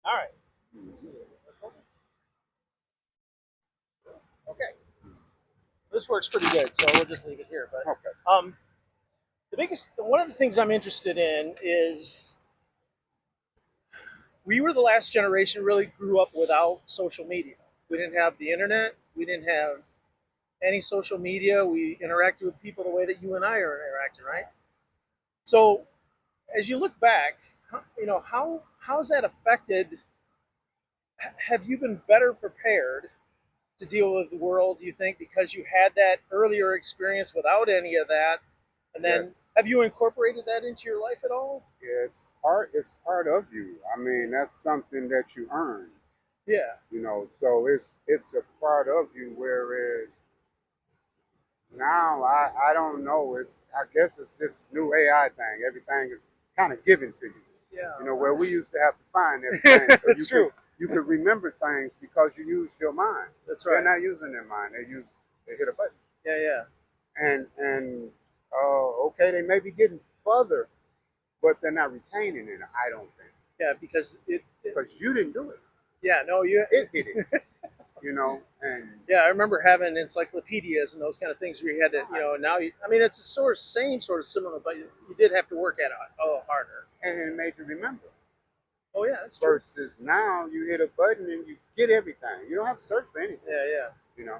All right. Okay. This works pretty good, so we'll just leave it here. But Okay. one of the things I'm interested in is we were the last generation really grew up without social media. We didn't have the internet. We didn't have any social media. We interacted with people the way that you and I are interacting, right? So as you look back, how's that affected? Have you been better prepared to deal with the world? Do you think because you had that earlier experience without any of that, and Yeah. then have you incorporated that into your life at all? Yeah, it's part of you. I mean, that's something that you earn, Yeah, so it's a part of you, whereas now I don't know. I guess it's this new AI thing. Everything is kind of given to you. yeah, Where we used to have to find everything. So that's true. you could remember things because you used your mind. That's They're right. not using their mind. They hit a button. Yeah, yeah, And okay, they may be getting further, but they're not retaining it. I don't think, yeah. Because because you didn't do it. yeah, no, you. It did it. And Yeah, I remember having encyclopedias and those kind of things where you had to, now I mean, it's a same sort of similar, but you did have to work at it a little harder. and it made you remember. Oh yeah, that's true. Versus now, you hit a button and you get everything. You don't have to search for anything. Yeah, yeah. You know.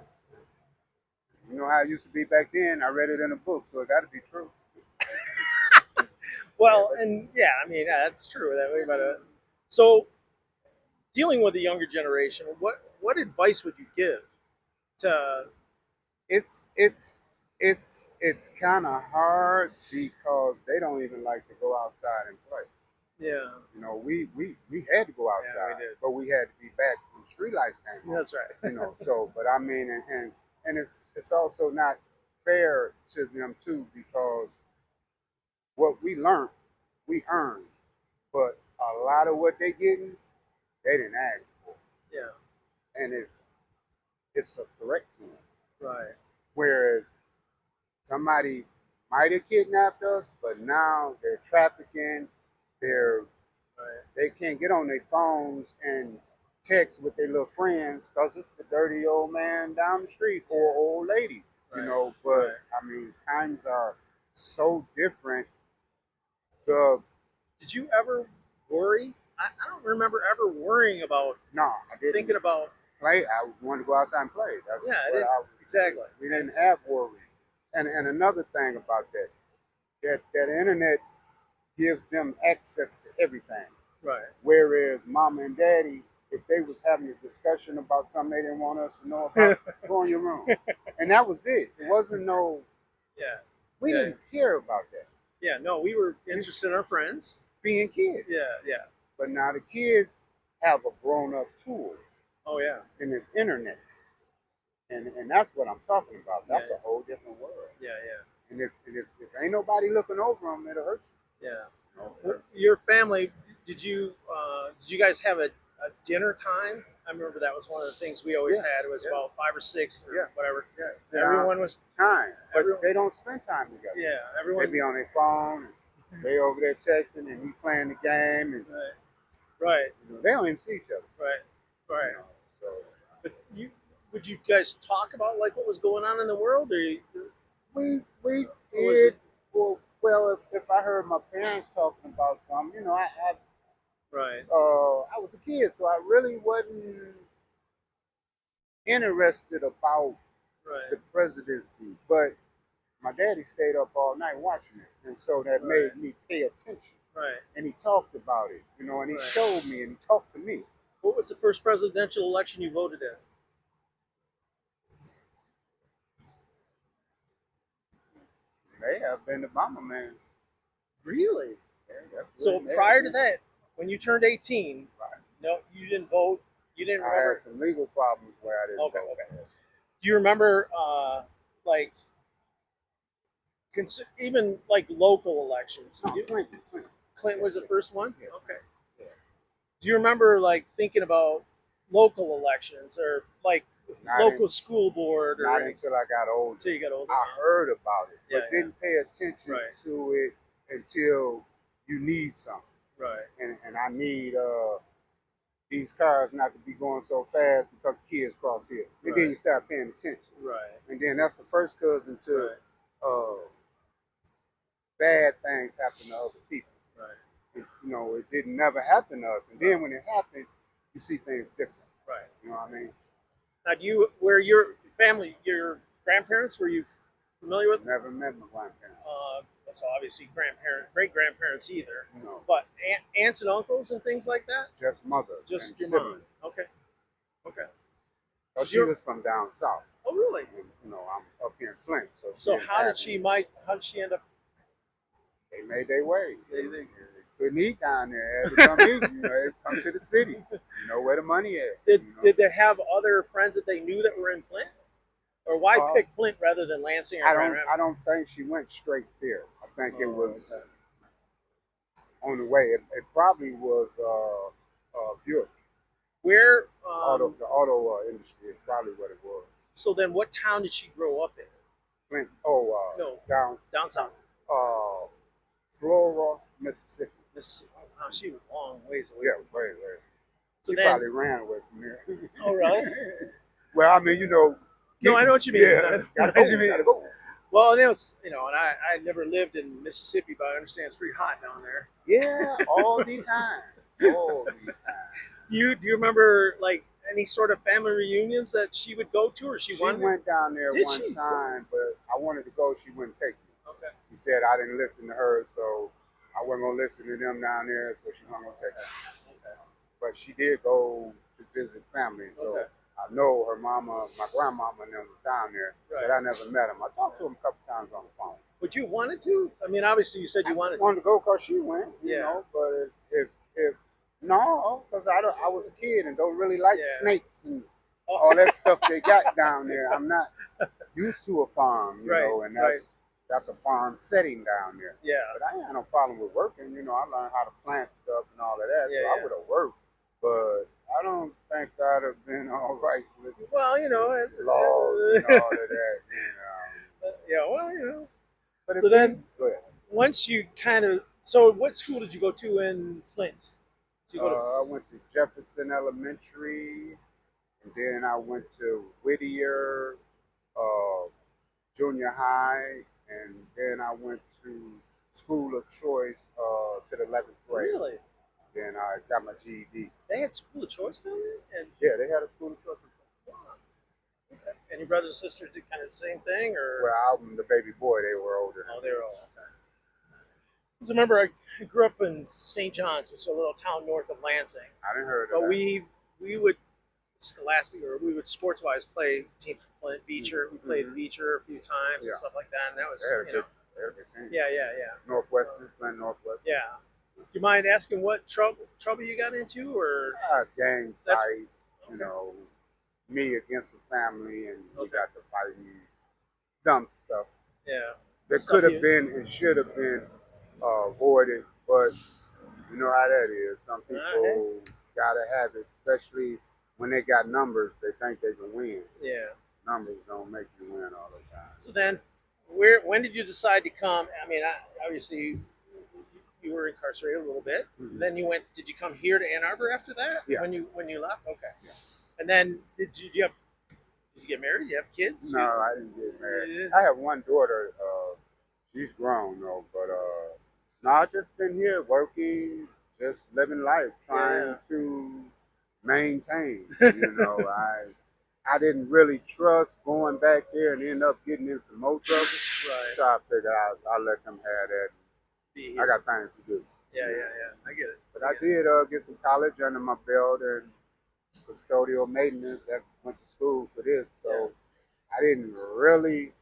You know how it used to be back then. I read it in a book, so it got to be true. Well, and yeah, I mean, that's true that way. But so dealing with the younger generation, what advice would you give to? It's kind of hard because they don't even like to go outside and play. Yeah, We had to go yeah, we outside, did. but we had to be back when street lights came on. That's right. So but I mean, and it's also not fair to them too, because what we learned, we earned, but a lot of what they getting, they didn't ask for, Yeah, and it's a threat to them. right. Whereas somebody might have kidnapped us, but now they're trafficking. They're Right. they can't get on their phones and text with their little friends because it's the dirty old man down the street or old lady. Right. But Right. I mean, times are so different. The Did you ever worry? I don't remember ever worrying about No, I didn't thinking about. play. I wanted to go outside and play. That's Yeah, I what did I. exactly. We didn't have worries. And another thing about that internet gives them access to everything. Right. Whereas mama and daddy, if they was having a discussion about something they didn't want us to know about, go in your room. And that was it. It wasn't no, Yeah. we Yeah. didn't care about that. Yeah. No, we were interested in our friends. Being kids. Yeah. Yeah. But now the kids have a grown up tool Oh yeah. in this internet. And that's what I'm talking about. That's Yeah. a whole different world. Yeah. Yeah. And if ain't nobody looking over them, it'll hurt Yeah. you. Your family, did you guys have a dinner time? I remember that was one of the things we always Yeah, had. It was yeah. about 5 or 6 or Yeah. whatever. Yeah, sit Everyone down, was time, but everyone- they don't spend time together. yeah. They Everyone. be on their phone, and they over there texting, and we playing the game, and Right. Right. they don't even see each other. Right. Right. So But would you guys talk about like what was going on in the world, or we or was did it well. If I heard my parents talking about something, right? I was a kid, so I really wasn't interested about the Right. presidency, but my daddy stayed up all night watching it, and so that Right. made me pay attention. Right. And he talked about it, and he Right. showed me and he talked to me. What was the first presidential election you voted in? They have been the bomber man. Really? Yeah, that's So what they prior have to been. that, when you turned 18, Right. no, you didn't vote. You didn't I remember. had some legal problems where I didn't Okay, vote. okay. Do you remember, like, even like local elections? No, Clinton. Clinton was the first one. Yeah. Okay. Yeah. Do you remember like thinking about local elections or like Not, local school board not or until I got older. until you got older? I heard about it, but Yeah, yeah. didn't pay attention Right. to it until you need something. Right. And I need these cars not to be going so fast because kids cross here. And then Right. you start paying attention. Right. And then that's the first cousin to Right. uh, bad things happen to other people. Right. It didn't never happen to us. And then when it happened, you see things different. Right. You know what I mean? Now, were your family, your grandparents, were you familiar with? Never met my grandparents. So obviously great grandparents either, No, but aunts and uncles and things like that. just mother Just and your siblings. mom. Okay. Okay. So she was from down south. Oh, really? And, I'm up here in Flint. So So how did she end up? They made their way. They, Couldn't eat down there. Had to come eat. They come to the city. Where the money at. did they have other friends that they knew that were in Flint, or why pick Flint rather than Lansing or Grand Rapids? I don't think she went straight there. I think it was on the way. It probably was Buick. Where? The auto industry is probably what it was. So then, what town did she grow up in? Flint. No. Down south. Flora, Mississippi. Oh, she was a long ways away. Yeah, way. So she probably ran away from there. Oh, really? Well, I mean, No, I know what you mean. Yeah, I know gotta what you mean. go. Well, and it was, and I never lived in Mississippi, but I understand it's pretty hot down there. Yeah, all the time. All the time. Do you remember like any sort of family reunions that she would go to, or she went down there Did one she? time, but I wanted to go. She wouldn't take me. Okay. She said I didn't listen to her, so I wasn't gonna listen to them down there, so she wasn't gonna take me. Okay. But she did go to visit family, so Okay. I know her mama, my grandmama, and them was down there, but I never met them. I talked to them a couple times on the phone. But you wanted to? I mean, obviously you said you wanted. I wanted to go because she went, Yeah. But if no, because I was a kid and don't really like Yeah. snakes and Oh. all that stuff they got down there. I'm not used to a farm, Right, and that's a farm setting down there. Yeah. But I ain't had no problem with working. I learned how to plant stuff and all of that, Yeah, so yeah. I would have worked. But I don't think I'd have been all right with Well, it's laws and all of that. Yeah. Well, But So then- go ahead. once you so what school did you go to in Flint? Did you go to? I went to Jefferson Elementary, and then I went to Whittier Junior High, and then I went to School of Choice to the 11th grade. Really? Then I got my GED. They had school of choice down there, and Yeah, they had a School of Choice. okay. And your brothers and sisters did kind of the same thing, or? Well, I'm the baby boy. They were older. Oh, they were all okay. Because remember, I grew up in St. John's, which is a little town north of Lansing. I didn't heard of But that. we would scholastic, or we would sports wise play teams from Flint, Beecher. We played Beecher a few times Yeah. and stuff like that, and that was They had a good team. yeah. Northwestern, Flint Northwestern. Yeah. Do you mind asking what trouble you got into, or? Gang That's- fight, me against the family, and we Okay. got to fighting dumb stuff. Yeah. That Stuff could have you- been and should have been avoided, but you know how that is. Some people gotta have it, especially when they got numbers. They think they can win. Yeah. Numbers don't make you win all the time. So then, when did you decide to come? I mean, obviously, you were incarcerated a little bit. Mhm. Then you went. Did you come here to Ann Arbor after that? Yeah. When you left? Okay. Yeah. And then did you get married? Did you have kids? No, I didn't get married. Yeah. I have one daughter. She's grown though, but no, I just been here working, just living life, trying Yeah. to maintain. I didn't really trust going back there and end up getting in some more trouble. Right. So I figured I'll let them have that. Be here. I got things to do. Yeah. I get it. But I did get some college under my belt and custodial maintenance. I went to school for this, so I didn't really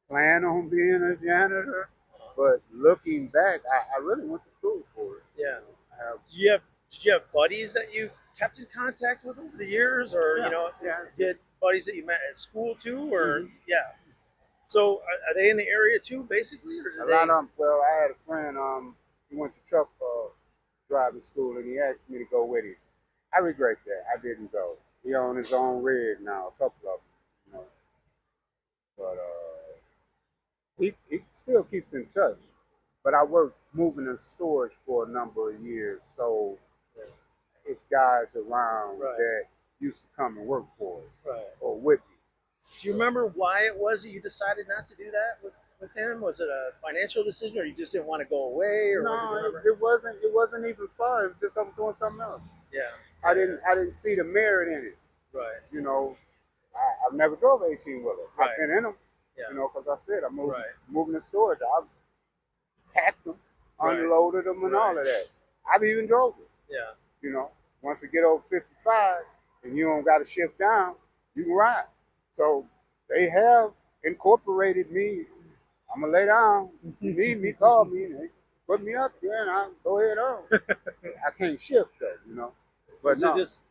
plan on being a janitor. But looking back, I really went to school for it. Yeah. I have, Did you have buddies that you kept in contact with over the years, or yeah. did buddies that you met at school too, or Mhm. yeah? So are they in the area too, basically, or A lot of them. Well, I had a friend. He went to truck driving school, and he asked me to go with him. I regret that. I didn't go. He on his own rig now, a couple of them, But he still keeps in touch. But I worked moving in storage for a number of years, so it's guys around Right. that used to come and work for us Right. or with me. Do you remember why it was that you decided not to do that with him? Was it a financial decision, or you just didn't want to go away, or was it? No, Remember? it wasn't. It wasn't even fun. It was just I was doing something else. Yeah. I didn't see the merit in it. Right. You know, I've never drove an 18 wheeler. Right. I've been in them. Yeah. You know, because I said I'm moving, Right. moving the storage. I've packed them, Right. unloaded them, and all Right. of that. I've even drove it. Yeah. You know, once you get over 55 and you don't got to shift down, you can ride. So they have incorporated me. I'm gonna lay down. You need me, call me, and they put me up there, and I'll go ahead on. I can't shift though, you know. But So no, just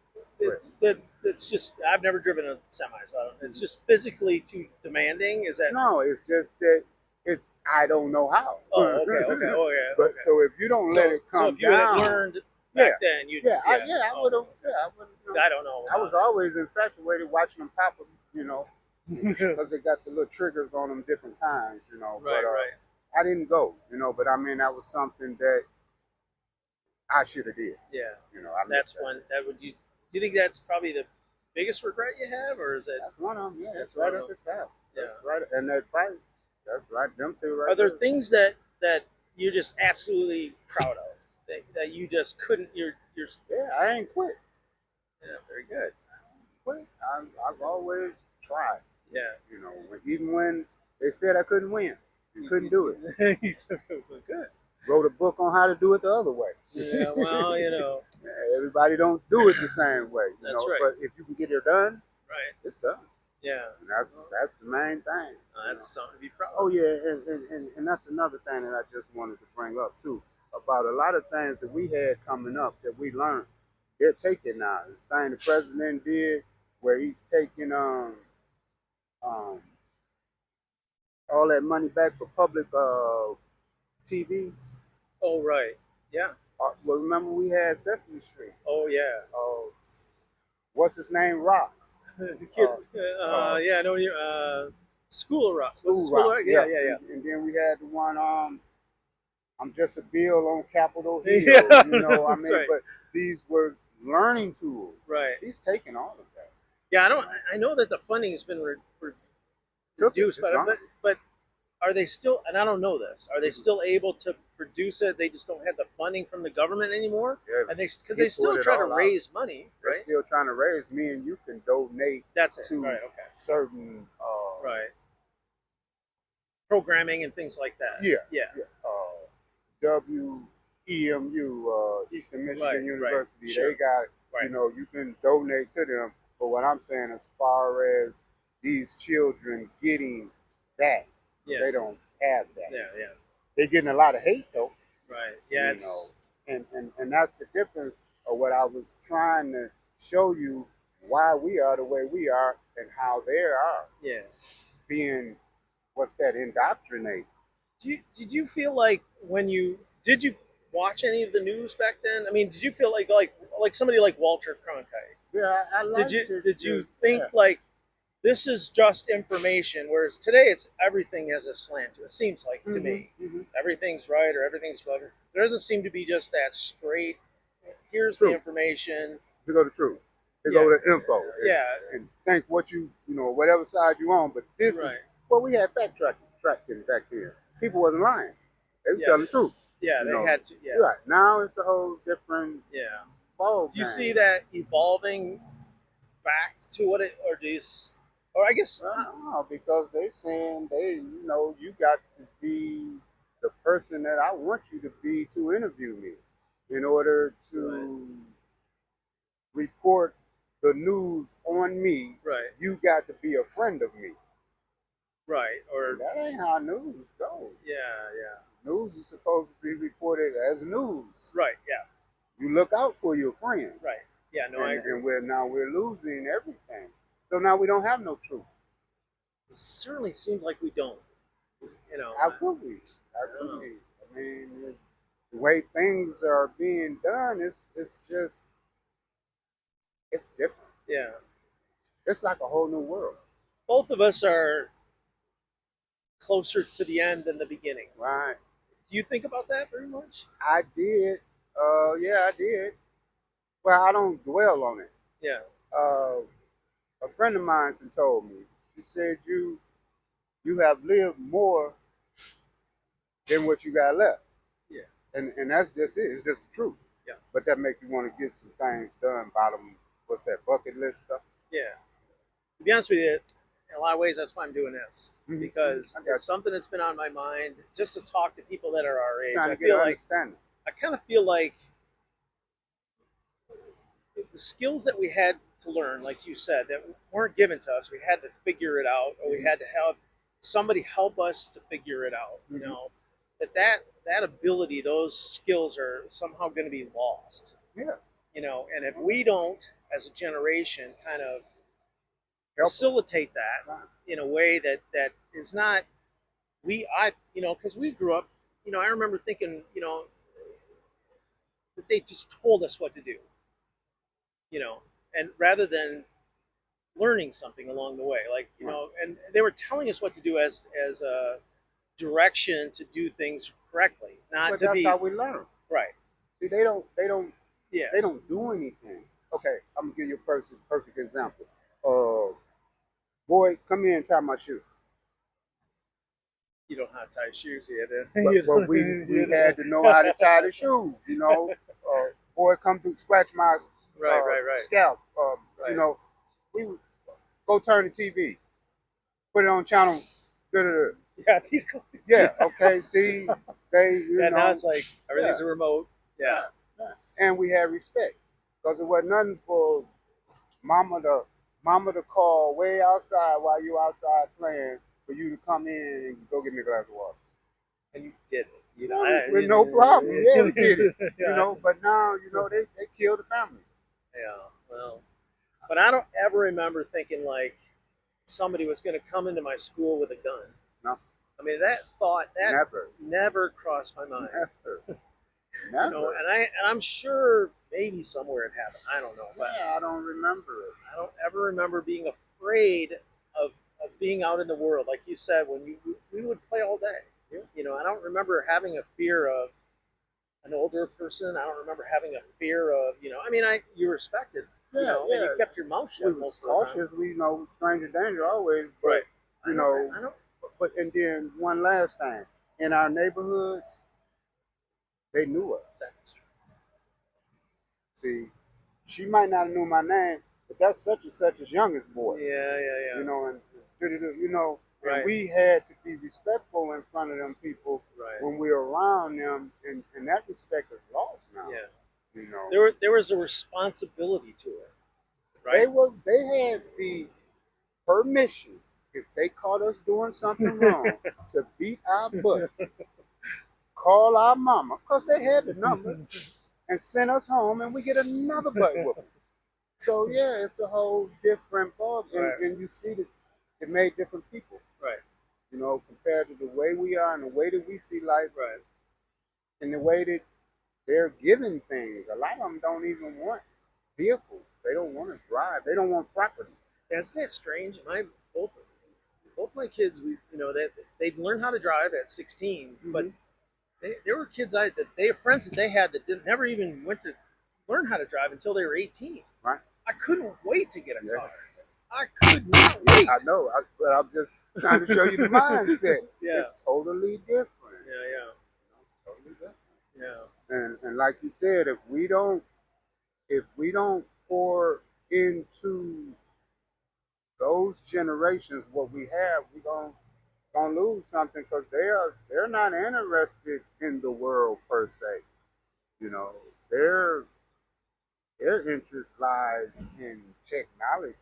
it's just I've never driven a semi, so I don't, it's just physically too demanding. Is that? no, it's just that it's I don't know how. Oh, okay. But so if you don't So, let it so come if you had down, learned yeah, back then, you yeah, I oh, would have, yeah, I would have. I don't know. I was always infatuated watching them pop, you know, because they got the little triggers on them different times, you know. Right, but right. I didn't go, you know. But I mean, that was something that I should have did, Yeah, you know. I that's missed that. one. That would you. Do you think that's probably the biggest regret you have, or is it? That's one of them. Yeah, That's that's right one at of the top. Yeah. That's right, and that fight. That's right. Them two right Are there there. things that you're just absolutely proud of that you just couldn't? You're Yeah, I ain't quit. yeah, very good. Quit. I've always tried. Yeah. You know, even when they said I couldn't win, you couldn't do it. He's so good. Wrote a book on how to do it the other way. Yeah, well, Yeah, everybody don't do it the same way. You That's know, right. but if you can get it done, right. it's done. Yeah, And that's the main thing. that's something to be proud of. Oh yeah, and that's another thing that I just wanted to bring up too about a lot of things that we had coming up that we learned. They're taking now. This thing the president did, where he's taking um all that money back for public TV. Oh, right. Yeah. Well, remember we had Sesame Street. Oh, yeah. What's his name? Rock. The kid. Yeah. No. School of Rock. Was it School of Rock? Yeah. And then we had the one. I'm just a bill on Capitol Hill. Yeah, You know, I mean, right. but these were learning tools. Right. He's taking all of that. Yeah. I know that the funding has been Took it, reduced, it's gone. but are they still? And I don't know this. Are they still able to produce it? They just don't have the funding from the government anymore, Yeah, and because he they still poured it try to all out. raise money, They're right? still trying to raise. Me and you can donate That's it. to Right. Okay. certain. Right. Programming and things like that. Yeah. Yeah. WEMU, Eastern Michigan Right, University. right. Sure. They got, Right. you can donate to them. But what I'm saying, as far as these children getting that, Yeah. they don't have that. Yeah. Yeah. They're getting a lot of hate though. Right. Yeah. You know, and that's the difference of what I was trying to show you why we are the way we are and how they are Yeah. being what's that indoctrinated. Did you feel like when did you watch any of the news back then? I mean, did you feel like somebody like Walter Cronkite? Yeah, I like Did you think like this is just information, whereas today it's everything has a slant to it. Seems like to me everything's right or everything's wrong. There doesn't seem to be just that straight. Here's True. the information. They go to truth. They Yeah. go to info. Yeah. And think what whatever side you on. But this is Right. well, we had fact tracking back then. People wasn't lying. They were Yeah. telling the truth. Yeah, they had to. Yeah. Right. Now it's a whole different Yeah. ball Do you game. see that evolving back to what it, or do you, or I guess, No, because they saying you got to be the person that I want you to be to interview me in order to report the news on me. right, You got to be a friend of me. right, or That ain't how news goes. yeah, News is supposed to be reported as news. right, yeah, You look out for your friends. right, yeah. No, I agree. And we're losing everything. So now we don't have no truth. It certainly seems like we don't. How could we? How could we? I mean, the way things are being done, it's just it's different. Yeah. It's like a whole new world. Both of us are closer to the end than the beginning. Right. Do you think about that very much? I did. Yeah, I did. well, I don't dwell on it. Yeah. Uh, a friend of mine told me. She said you have lived more than what you got left, Yeah. and that's just it. It's just the truth. Yeah. But that makes you want to get some things done. Bottom, what's that bucket list stuff? Yeah. To be honest with you, in a lot of ways, that's why I'm doing this Mm-hmm. because I got it's something that's been on my mind. Just to talk to people that are our you. age, Trying I to get feel an like understanding. I kind of feel like the skills that we had to learn, like you said, that weren't given to us. We had to figure it out, or we had to have somebody help us to figure it out. You Mm-hmm. know, that ability, those skills are somehow going to be lost. Yeah. You know, and if we don't, as a generation, kind of Help us. facilitate that Right. in a way that is not because we grew up. You know, I remember thinking, that they just told us what to do. You know, and rather than learning something along the way, like Right. and they were telling us what to do as a direction to do things correctly, not But to that's be how we learn. right. See, they Yes, don't do anything. Okay, I'm gonna give you a perfect example. Boy, come here and tie my shoe. you don't have to tie shoes yet. But we had to know how to tie the shoes. Boy, come to scratch my Right. scalp. Right. We would go turn the TV, put it on channel. Da, da, da. Yeah, Yeah, okay. See, they yeah. Now it's like everything's yeah, a remote. Yeah, yeah. And we had respect because it wasn't nothing for mama to mama to call way outside while you outside playing for you to come in and go get me a glass of water. and you did it. You know, Yeah, with no problem. Yeah, we did it. yeah, But now, they killed the family. yeah. Well, but I don't ever remember thinking like somebody was going to come into my school with a gun. No, I mean, that never. never crossed my mind. Never. You know, Never. and I'm sure maybe somewhere it happened. I don't know, but Yeah, I don't remember it. I don't ever remember being afraid of being out in the world, like you said, when we would play all day. Yeah. You know, I don't remember having a fear of an older person. I don't remember having a fear of I mean, you respected, and you Yeah. kept your mouth We shut was most of the time. cautious. We stranger danger always. But Right. I don't. but and then one last thing, in our neighborhoods, they knew us. That's true. See, she might not have knew my name, but that's such and such's youngest boy. Yeah. And and Right. we had to be respectful in front of them people Right. when we were around them, and that respect is lost now. Yeah. You know, There was a responsibility to it, right? they had the permission if they caught us doing something wrong to beat our butt, call our mama, cause they had the number, and send us home, and we get another butt whooping. So yeah, it's a whole different ball, Right. and you see that it made different people. Right. Compared to the way we are and the way that we see life, Right. and the way that they're given things. A lot of them don't even want vehicles. They don't want to drive. They don't want property. Yeah, isn't that strange? Both my kids, they learned how to drive at 16, but Mhm. there were kids that they friends that they had that didn't never even went to learn how to drive until they were 18. Right? I couldn't wait to get a Yeah. car. I could not wait. I know, but I'm just trying to show you the mindset. Yeah. It's totally different. Yeah. It's totally different. Yeah. And like you said, if we don't pour into those generations what we have, we're gonna lose something because they're not interested in the world per se. You know, their interest lies in technology.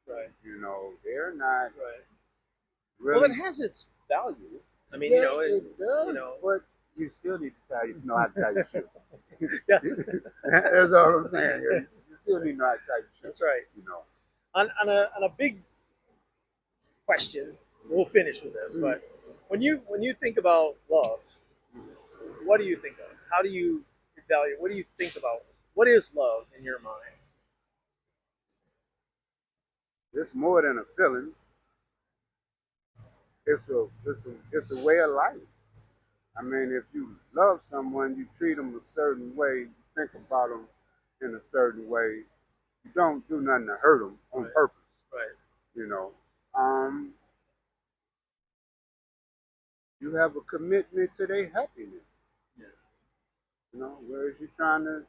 Right. They're not Right. really. Well, it has its value. I mean, Yeah, it does, know. but you still need to know how to tie your shoe. Yes. That's all I'm saying. You still need to know how to tie your shoe. That's right. You know. On a big question, we'll finish with this. But when you think about love, what do you think of? How do you evaluate? What do you think about? What is love in your mind? It's more than a feeling. It's a way of life. I mean, if you love someone, you treat them a certain way, you think about them in a certain way. You don't do nothing to hurt them on Right. purpose. Right. You know, you have a commitment to their happiness. Yeah. You know, whereas you trying to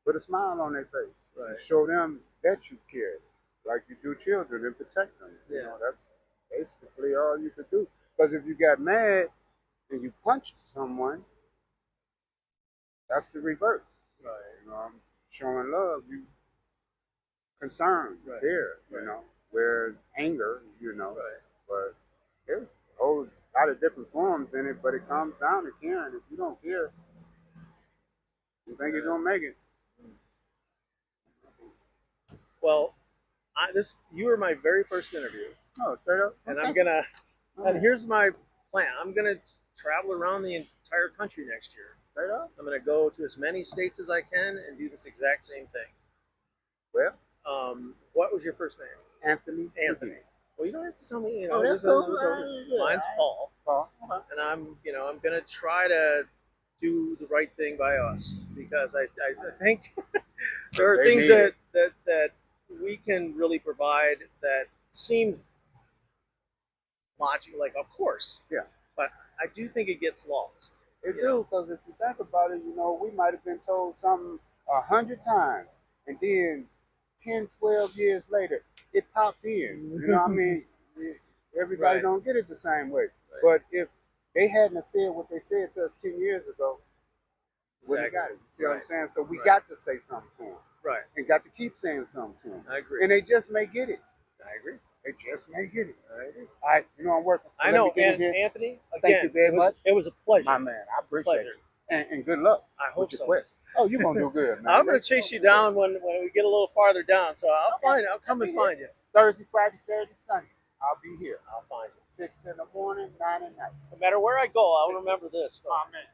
put a smile on their face, Right. and show them that you care, like you do children, and protect them. You Yeah. know, that's basically all you could do. Because if you got mad and you punched someone, that's the reverse. Right. You know, showing love, you concerned, Right. care. You Right. know, whereas anger, you know, Right. but there's a whole lot of different forms in it. But it comes down to caring. If you don't care, you think you're gonna make it. Well, you were my very first interview, Oh, straight up. and Okay. and here's my plan. I'm gonna travel around the entire country next year. Straight up. I'm gonna go to as many states as I can and do this exact same thing. Well, What was your first name? Anthony. Anthony. Well, you don't have to tell me. Oh, that's this is- cool. this is- Mine's Paul, Paul. Okay. and I'm gonna try to do the right thing by us because I think there are They things need that we can really provide that seem logical. Like, of course, Yeah. but I do think it gets lost. It You know? do, because if you think about it, you know, we might have been told something 100 times, and then 10, 12 years later, it popped in. You know what I mean? Everybody Right. don't get it the same way. Right. But if they hadn't have said what they said to us 10 years ago, we wouldn't have got it. You see what I'm Right. saying? So we Right. got to say something to them, Right. and got to keep saying something to them. I agree. And they just may get it. I agree. They just may get it. I agree. All right, you know I'm working. So I let know, me get in and here. Anthony. Again, Thank you very much. It was a pleasure. My man, I appreciate Pleasure. you. And good luck I hope with your so. quest. Oh, you're going to do good, man. I'm gonna chase you down when we get a little farther down. So I'll come and find you. Thursday, Friday, Saturday, Sunday. I'll be here. I'll find you. 6 in the morning, 9 at night. No matter where I go, I'll remember this. Though. My man.